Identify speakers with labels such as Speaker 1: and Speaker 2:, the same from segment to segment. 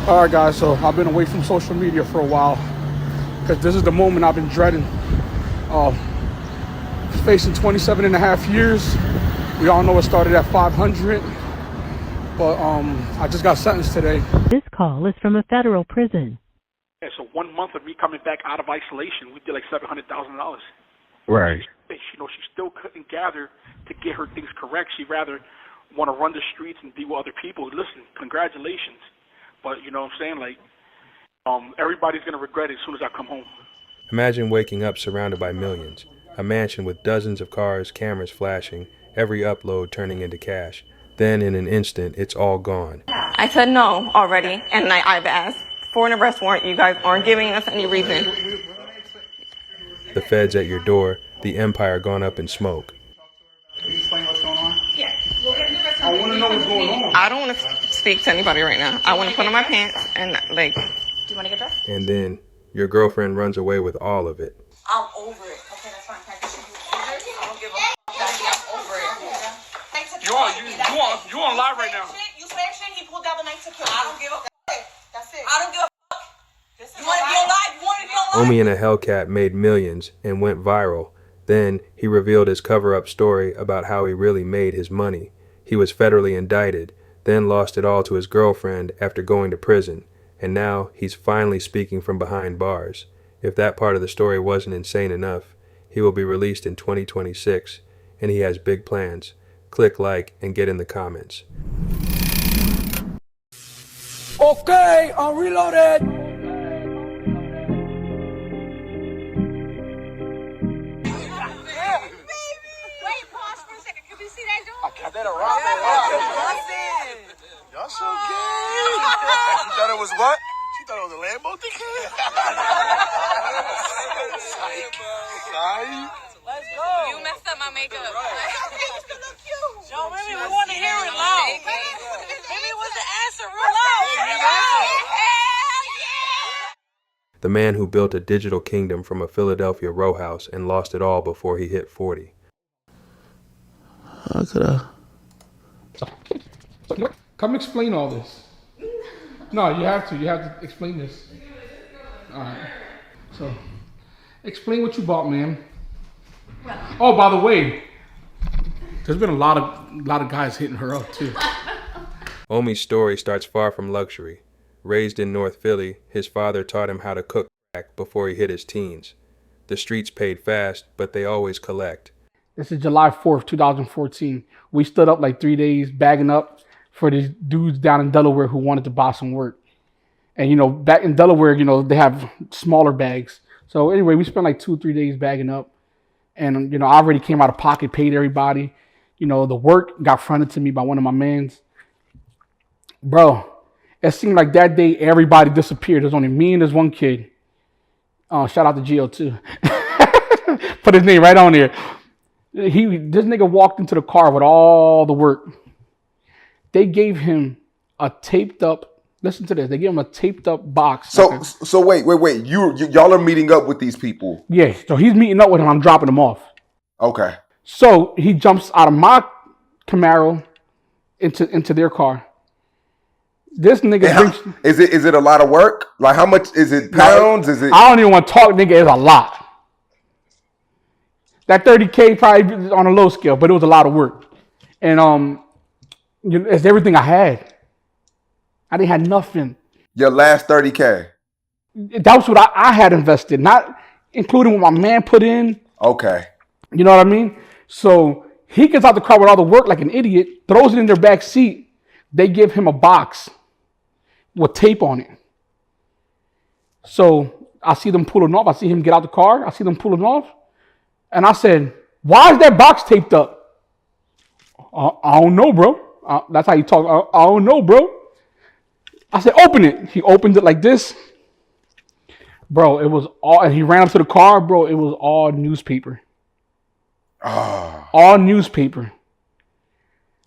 Speaker 1: All right, guys, so I've been away from social media for a while because this is the moment I've been dreading. Facing 27 and a half years. We all know it started at 500, but I just got sentenced today.
Speaker 2: This call is from a federal prison.
Speaker 3: Yeah, so 1 month of me coming back out of isolation, we did like $700,000.
Speaker 4: Right.
Speaker 3: You know, she still couldn't gather to get her things correct. She'd rather want to run the streets and be with other people. Listen, congratulations. But, you know what I'm saying? Like, everybody's going to regret it as soon as I come home.
Speaker 5: Imagine waking up surrounded by millions. A mansion with dozens of cars, cameras flashing, every upload turning into cash. Then in an instant, it's all gone.
Speaker 6: I said no already, and I've asked for an arrest warrant. You guys aren't giving us any reason.
Speaker 5: The feds at your door, the empire gone up in smoke.
Speaker 1: Can you explain what's going on?
Speaker 6: Yeah, we'll get the arrest
Speaker 1: I want to know what's going on.
Speaker 6: I don't want to speak to anybody right now. I want to put on my pants and, like... Do you want to get dressed?
Speaker 5: And then your girlfriend runs away with all of it.
Speaker 6: I'm over it. Okay, that's fine. I don't give a fuck. I'm over it.
Speaker 3: You on live right now.
Speaker 6: You said shit, he pulled out the knife to kill. I don't give a fuck. That's it. I don't give a fuck. You want to be alive? You want to be alive?
Speaker 5: Omi and a Hellcat made millions and went viral. Then he revealed his cover-up story about how he really made his money. He was federally indicted, then lost it all to his girlfriend after going to prison. And now he's finally speaking from behind bars. If that part of the story wasn't insane enough, he will be released in 2026, and he has big plans. Click like and get in the comments.
Speaker 1: Okay, I'm reloaded.
Speaker 7: Wait, pause for a second. Can we see that door?
Speaker 8: I did a rock. Y'all so gay. You thought it was what? She thought it was a Lambo ticket?
Speaker 7: Let's go. You messed up my makeup. Okay, you still look cute.
Speaker 9: Yo, maybe we want to hear it loud. Maybe it was the answer real loud.
Speaker 7: Hell yeah!
Speaker 5: The man who built a digital kingdom from a Philadelphia row house and lost it all before he hit 40.
Speaker 1: Come explain all this. No, you have to. You have to explain this. All right. So, explain what you bought, man. Oh, by the way, there's been a lot of guys hitting her up too.
Speaker 5: Omi's story starts far from luxury. Raised in North Philly, his father taught him how to cook crack before he hit his teens. The streets paid fast, but they always collect.
Speaker 1: This is July 4th, 2014. We stood up like 3 days bagging up for these dudes down in Delaware who wanted to buy some work. And, you know, back in Delaware, you know, they have smaller bags. So anyway, we spent like 2 or 3 days bagging up. And, you know, I already came out of pocket, paid everybody. You know, the work got fronted to me by one of my mans. Bro, it seemed like that day everybody disappeared. There's only me and this one kid. Shout out to Gio too. Put his name right on there. This nigga walked into the car with all the work. They gave him a taped up, listen to this, they gave him a taped up box.
Speaker 4: So wait. Y'all are meeting up with these people.
Speaker 1: Yeah, so he's meeting up with him, I'm dropping him off.
Speaker 4: Okay.
Speaker 1: So he jumps out of my Camaro into their car. This nigga brings...
Speaker 4: Is it a lot of work? Like how much is it pounds? Is it?
Speaker 1: I don't even want to talk, nigga, it's a lot. That 30K probably on a low scale, but it was a lot of work. And you know, it's everything I had. I didn't have nothing.
Speaker 4: Your last 30K.
Speaker 1: That was what I had invested, not including what my man put in.
Speaker 4: Okay.
Speaker 1: You know what I mean? So he gets out the car with all the work like an idiot, throws it in their back seat. They give him a box with tape on it. So I see them pulling off. I see him get out the car. I see them pulling off. And I said, why is that box taped up? I don't know, bro. That's how you talk. I don't know, bro. I said, open it. He opened it like this. Bro, it was all, and he ran up to the car, bro. It was all newspaper. All newspaper.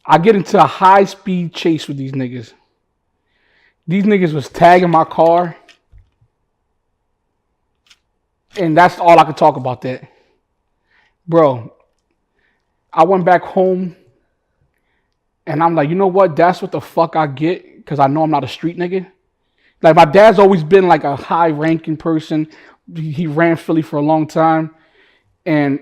Speaker 1: I get into a high-speed chase with these niggas. These niggas was tagging my car. And that's all I could talk about that. Bro, I went back home. And I'm like, you know what? That's what the fuck I get. Because I know I'm not a street nigga. Like my dad's always been like a high-ranking person. He ran Philly for a long time, and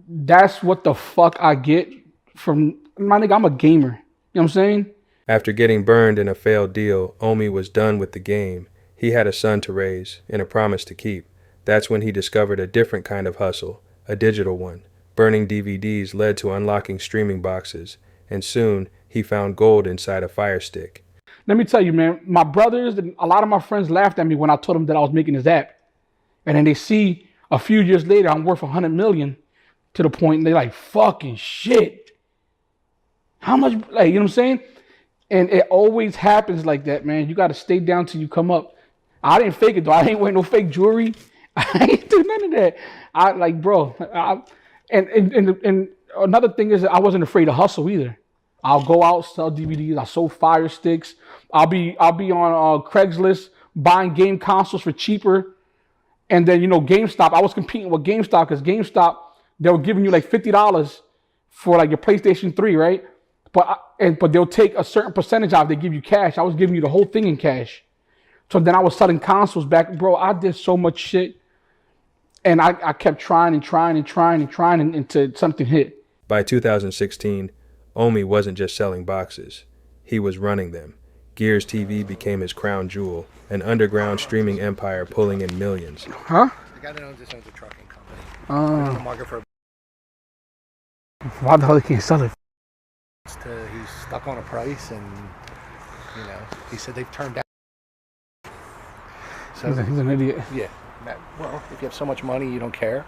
Speaker 1: that's what the fuck I get from my nigga. I'm a gamer. You know what I'm saying?
Speaker 5: After getting burned in a failed deal, Omi was done with the game. He had a son to raise and a promise to keep. That's when he discovered a different kind of hustle, a digital one. Burning DVDs led to unlocking streaming boxes, and soon he found gold inside a Fire Stick.
Speaker 1: Let me tell you, man, my brothers and a lot of my friends laughed at me when I told them that I was making this app. And then they see a few years later I'm worth $100 million to the point and they're like, fucking shit. How much, like, you know what I'm saying? And it always happens like that, man. You got to stay down till you come up. I didn't fake it, though. I ain't wearing no fake jewelry. I ain't do none of that. I like, bro. And another thing is that I wasn't afraid to hustle either. I'll go out, sell DVDs. I sold Fire Sticks. I'll be on Craigslist buying game consoles for cheaper. And then, you know, GameStop. I was competing with GameStop because GameStop, they were giving you like $50 for like your PlayStation 3, right? But they'll take a certain percentage out. They give you cash. I was giving you the whole thing in cash. So then I was selling consoles back. Bro, I did so much shit. And I kept trying until something hit.
Speaker 5: By 2016, Omi wasn't just selling boxes. He was running them. Gears TV became his crown jewel, an underground streaming empire pulling in millions.
Speaker 1: Huh?
Speaker 10: The guy that owns this owns a trucking company. In the market for
Speaker 1: why the hell they can't sell it?
Speaker 10: He's stuck on a price, and you know, he said they've turned down. So
Speaker 1: He's an idiot.
Speaker 10: Yeah. Well, if you have so much money, you don't care.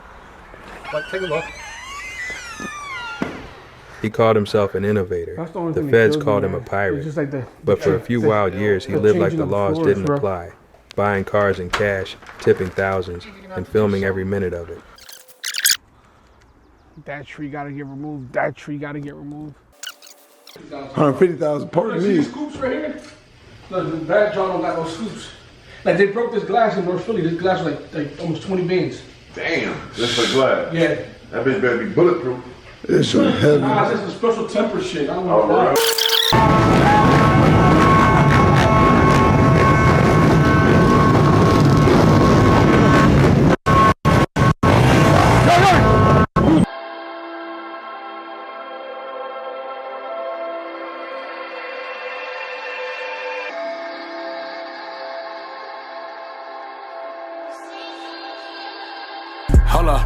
Speaker 10: But take a look.
Speaker 5: He called himself an innovator. The feds called him a pirate. But for a few wild years, he lived like the laws didn't apply, buying cars in cash, tipping thousands, and filming every minute of it.
Speaker 1: That tree got to get removed. That tree got to get removed.
Speaker 8: 150,000. Pardon me.
Speaker 1: These scoops right here? Look, the bad John don't got no scoops. Like, they broke this glass in North Philly. This glass was like almost 20 bins.
Speaker 8: Damn. That's for glass.
Speaker 1: Yeah.
Speaker 8: That bitch better be bulletproof.
Speaker 11: It's so heavy.
Speaker 1: Nah, this is a special temper shit. I don't know why.
Speaker 12: Hold up,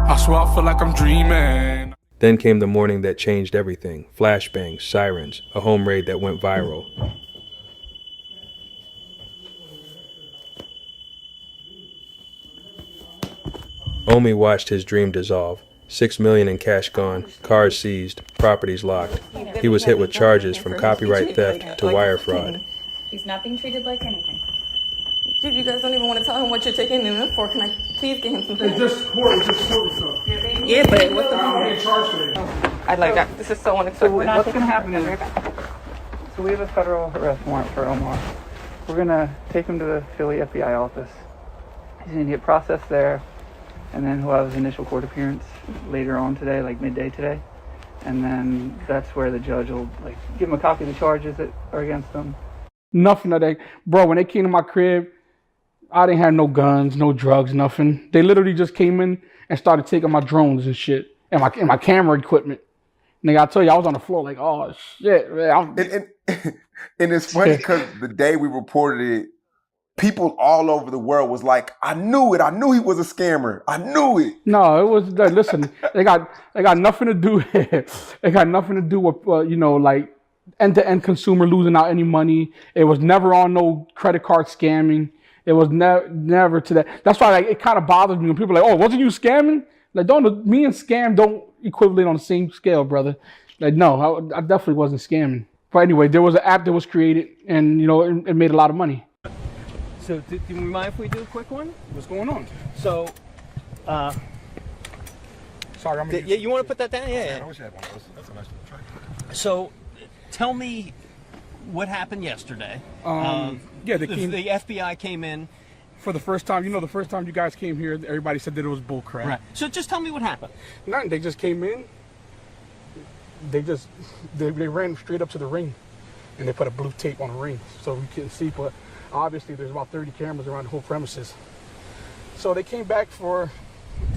Speaker 12: I swear I feel like I'm dreaming.
Speaker 5: Then came the morning that changed everything. Flashbangs, sirens, a home raid that went viral. Omi watched his dream dissolve. $6 million in cash gone, cars seized, properties locked. He was hit with charges from copyright theft to wire fraud.
Speaker 7: He's not being treated like anything. Dude, you guys don't even want to tell him what you're taking him for. Can I please get him some food?
Speaker 1: It's just court stuff.
Speaker 7: Yeah, but what's the
Speaker 1: I'm getting charged today.
Speaker 7: I like that. This is so unacceptable.
Speaker 13: What's going to happen is, so we have a federal arrest warrant for Omar. We're going to take him to the Philly FBI office. He's going to get processed there, and then he'll have his initial court appearance later on today, like midday today. And then that's where the judge will like give him a copy of the charges that are against him.
Speaker 1: Nothing of that. Bro, when they came to my crib, I didn't have no guns, no drugs, nothing. They literally just came in and started taking my drones and shit and my camera equipment. Nigga, I tell you, I was on the floor like, oh shit, man.
Speaker 4: And it's funny because the day we reported it, people all over the world was like, I knew it. I knew he was a scammer. I knew it.
Speaker 1: No, it was like, listen, they got nothing to do. It got nothing to do with you know, like end-to-end consumer losing out any money. It was never on no credit card scamming. It was never to that. That's why like, it kind of bothers me when people are like, oh, wasn't you scamming? Like, me and scam don't equivalent on the same scale, brother. Like, no, I definitely wasn't scamming. But anyway, there was an app that was created, and you know, it made a lot of money.
Speaker 14: So, do you mind if we do a quick one?
Speaker 1: What's going on?
Speaker 14: So,
Speaker 1: sorry, I'm.
Speaker 14: Yeah, you want to put that down? Yeah.
Speaker 8: I wish I had one of those. That's a nice little track.
Speaker 14: So, tell me what happened yesterday.
Speaker 1: Yeah, the
Speaker 14: FBI came in
Speaker 1: for the first time. You know, the first time you guys came here, everybody said that it was bull crap.
Speaker 14: Right. So just tell me what happened.
Speaker 1: Nothing. They just came in. They ran straight up to the ring, and they put a blue tape on the ring so we couldn't see. But Obviously, there's about 30 cameras around the whole premises. So they came back for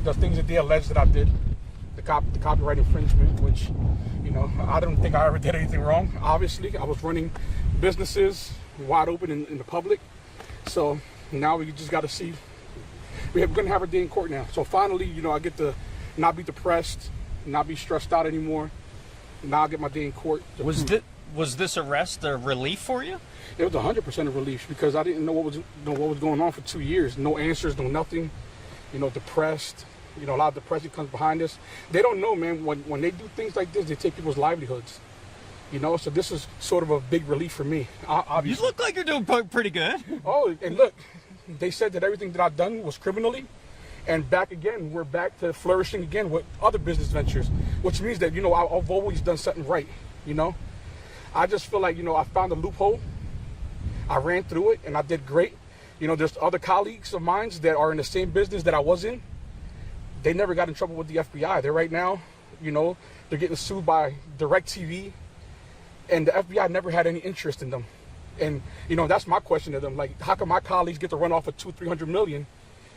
Speaker 1: the things that they alleged that I did, the copyright infringement, which, you know, I don't think I ever did anything wrong. Obviously, I was running businesses wide open in the public. So now we just got to see. We're going to have our day in court now. So finally, you know, I get to not be depressed, not be stressed out anymore. Now I get my day in court.
Speaker 14: Was this arrest a relief for you?
Speaker 1: It was 100% a relief because I didn't know what was going on for 2 years. No answers, no nothing. You know, depressed. You know, a lot of depression comes behind this. They don't know, man. When they do things like this, they take people's livelihoods. You know, so this is sort of a big relief for me. Obviously.
Speaker 14: You look like you're doing pretty good.
Speaker 1: Oh, and look, they said that everything that I've done was criminally. And back again, we're back to flourishing again with other business ventures, which means that, you know, I've always done something right, you know. I just feel like, you know, I found a loophole. I ran through it, and I did great. You know, there's other colleagues of mine that are in the same business that I was in. They never got in trouble with the FBI. They're right now, you know, they're getting sued by DirecTV, and the FBI never had any interest in them. And, you know, that's my question to them. Like, how come my colleagues get to run off with $200-300 million,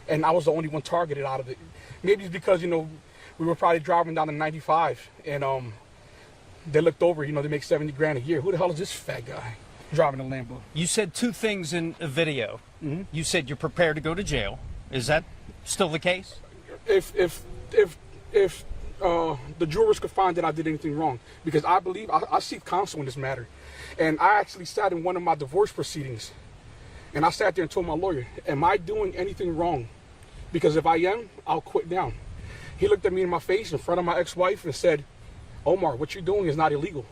Speaker 1: and I was the only one targeted out of it? Maybe it's because, you know, we were probably driving down the 95, and they looked over, you know, they make 70 grand a year. Who the hell is this fat guy driving a Lambo?
Speaker 14: You said two things in a video.
Speaker 1: Mm-hmm.
Speaker 14: You said you're prepared to go to jail. Is that still the case?
Speaker 1: If the jurors could find that I did anything wrong, because I believe I seek counsel in this matter, and I actually sat in one of my divorce proceedings, and I sat there and told my lawyer, "Am I doing anything wrong? Because if I am, I'll quit now." He looked at me in my face in front of my ex-wife and said, "Omar, what you're doing is not illegal."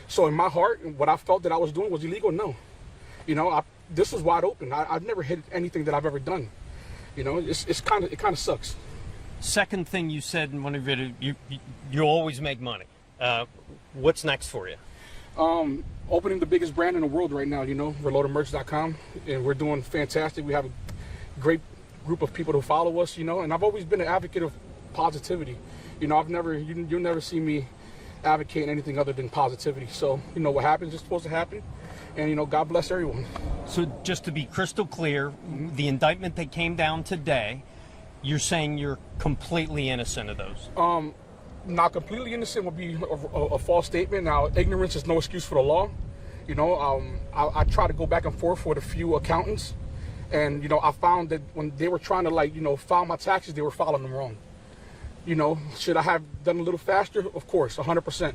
Speaker 1: So in my heart, what I felt that I was doing was illegal. No, you know, this was wide open. I've never hid anything that I've ever done. You know, it kind of sucks.
Speaker 14: Second thing you said in one of your videos, you always make money. What's next for you?
Speaker 1: Opening the biggest brand in the world right now. You know, reloadedmerch.com, and we're doing fantastic. We have a great group of people who follow us. You know, and I've always been an advocate of positivity. You know, you'll never see me advocating anything other than positivity. So, you know, what happens is supposed to happen, and, you know, God bless everyone.
Speaker 14: So just to be crystal clear, the indictment that came down today, you're saying you're completely innocent of those?
Speaker 1: Not completely innocent would be a false statement. Now, ignorance is no excuse for the law. You know, I try to go back and forth with a few accountants, and, you know, I found that when they were trying to, like, you know, file my taxes, they were filing them wrong. You know, should I have done a little faster? Of course, 100%.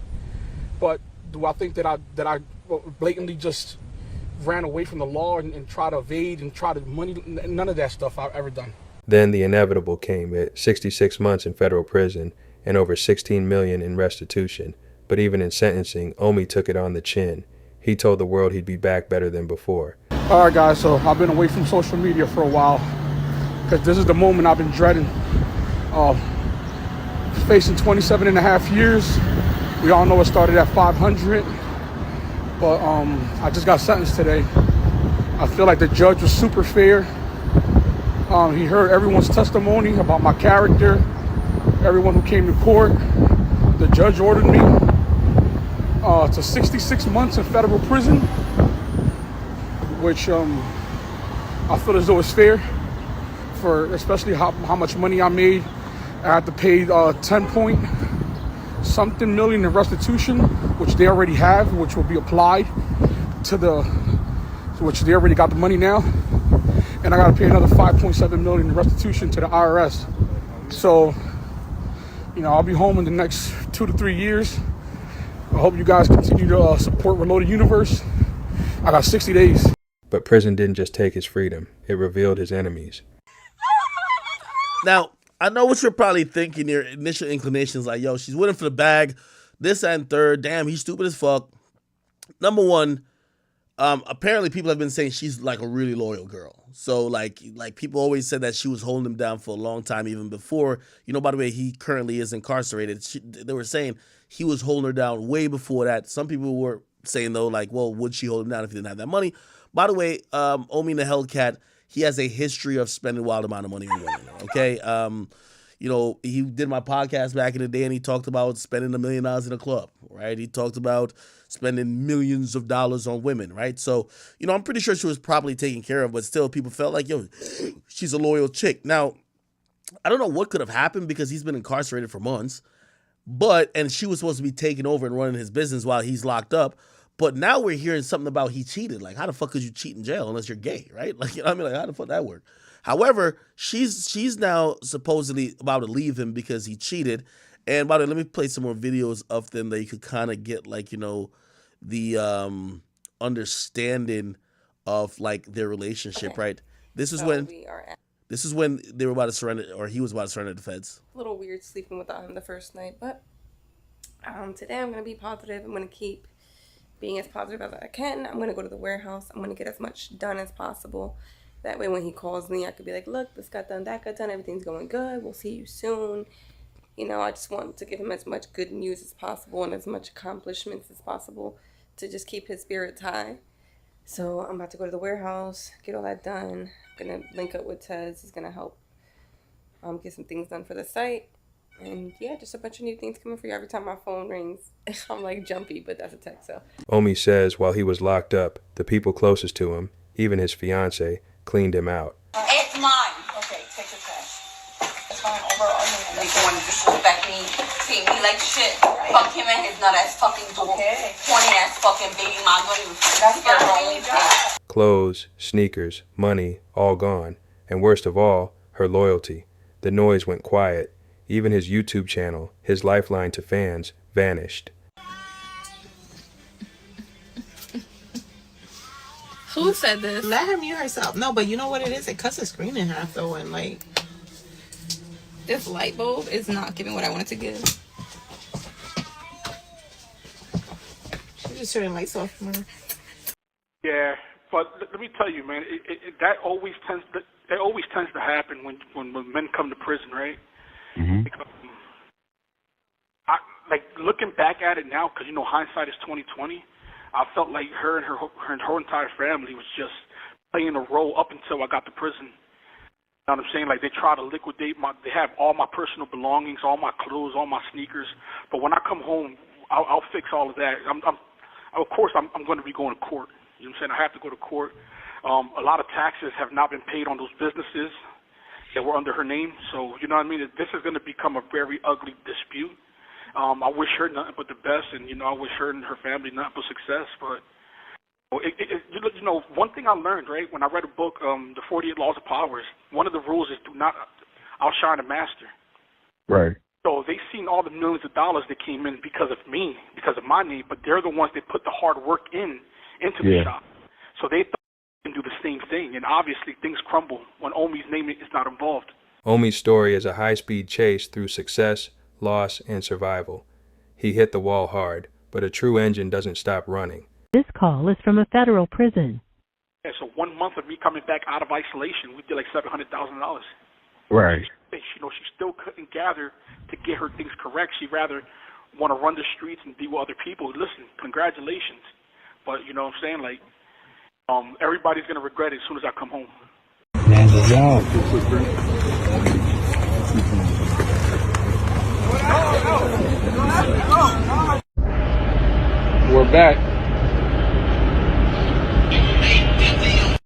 Speaker 1: But do I think that I blatantly just ran away from the law and try to evade and try to money? None of that stuff I've ever done.
Speaker 5: Then the inevitable came at 66 months in federal prison and over $16 million in restitution. But even in sentencing, Omi took it on the chin. He told the world he'd be back better than before.
Speaker 1: All right, guys, so I've been away from social media for a while because this is the moment I've been dreading. Facing 27 and a half years. We all know it started at 500, but I just got sentenced today. I feel like the judge was super fair. He heard everyone's testimony about my character, everyone who came to court. The judge ordered me to 66 months in federal prison, which I feel as though it's fair, for especially how much money I made. I had to pay 10-point-something million in restitution, which they already have, which will be applied to which they already got the money now. And I got to pay another 5.7 million in restitution to the IRS. So, you know, I'll be home in the next 2 to 3 years. I hope you guys continue to support Reloaded Universe. I got 60 days.
Speaker 5: But prison didn't just take his freedom. It revealed his enemies.
Speaker 11: Now, I know what you're probably thinking. Your initial inclinations like, yo, she's winning for the bag, this and third. Damn, he's stupid as fuck. Number one, apparently people have been saying she's like a really loyal girl. So like people always said that she was holding him down for a long time, even before, you know, by the way, he currently is incarcerated. They were saying he was holding her down way before that. Some people were saying, though, like, well, would she hold him down if he didn't have that money? By the way, Omi the Hellcat, he has a history of spending wild amount of money on women, okay? You know, he did my podcast back in the day, and he talked about spending $1 million in a club, right? He talked about spending millions of dollars on women, right? So, you know, I'm pretty sure she was probably taken care of, but still people felt like, yo, she's a loyal chick. Now, I don't know what could have happened because he's been incarcerated for months, and she was supposed to be taking over and running his business while he's locked up. But now we're hearing something about he cheated. Like, how the fuck could you cheat in jail unless you're gay, right? Like, you know what I mean? Like, how the fuck that work? However, she's now supposedly about to leave him because he cheated. And by the way, let me play some more videos of them that you could kind of get, like, you know, the understanding of, like, their relationship, right? This is when they were about to surrender, or he was about to surrender to the feds.
Speaker 7: A little weird sleeping without him the first night, but today I'm going to be positive. I'm going to keep being as positive as I can. I'm going to go to the warehouse. I'm going to get as much done as possible. That way when he calls me, I could be like, look, this got done, that got done, everything's going good, we'll see you soon. You know, I just want to give him as much good news as possible and as much accomplishments as possible to just keep his spirits high. So I'm about to go to the warehouse, get all that done. I'm going to link up with Tez. He's going to help get some things done for the site. And yeah, just a bunch of new things coming for you. Every time my phone rings, I'm like jumpy, but that's a text, so.
Speaker 5: Omi says while he was locked up, the people closest to him, even his fiance, cleaned him out.
Speaker 6: It's mine. Okay, take the trash. It's fine. Overall, they want to disrespect me, treat me like shit. Right. Fuck him and his nut ass fucking door. Okay. Horny ass fucking baby mom.
Speaker 5: Clothes, sneakers, money, all gone. And worst of all, her loyalty. The noise went quiet. Even his YouTube channel, his lifeline to fans, vanished.
Speaker 15: Who said this? Let her mute herself. No, but you know what it is? It cuts the screen in half though, and like this light bulb is not giving what I want it to give. She's just turning lights off from her.
Speaker 3: Yeah, but let me tell you, man, that always tends to happen when men come to prison, right?
Speaker 16: Mm-hmm.
Speaker 3: Like looking back at it now, because you know hindsight is 20/20. I felt like her and her entire family was just playing a role up until I got to prison. You know what I'm saying? Like they try to liquidate they have all my personal belongings, all my clothes, all my sneakers. But when I come home, I'll fix all of that. Of course, I'm going to be going to court. You know what I'm saying? I have to go to court. A lot of taxes have not been paid on those businesses that were under her name. So, you know what I mean? This is going to become a very ugly dispute. I wish her nothing but the best, and, you know, I wish her and her family nothing but success. But, you know, one thing I learned, right, when I read a book, The 48 Laws of Power, one of the rules is do not outshine a master.
Speaker 16: Right.
Speaker 3: So they seen all the millions of dollars that came in because of me, because of my name, but they're the ones that put the hard work into the shop. So they thought they can do the same thing, and obviously things crumble when Omi's name is not involved.
Speaker 5: Omi's story is a high-speed chase through success, loss, and survival. He hit the wall hard, but a true engine doesn't stop running.
Speaker 2: This call is from a federal prison.
Speaker 3: Yeah, so 1 month of me coming back out of isolation, we did like $700,000.
Speaker 16: Right.
Speaker 3: You know, she still couldn't gather to get her things correct. She'd rather want to run the streets and be with other people. Listen, congratulations. But, you know what I'm saying? Like, everybody's going to regret it as soon as I come home.
Speaker 16: Good job.
Speaker 1: We're back.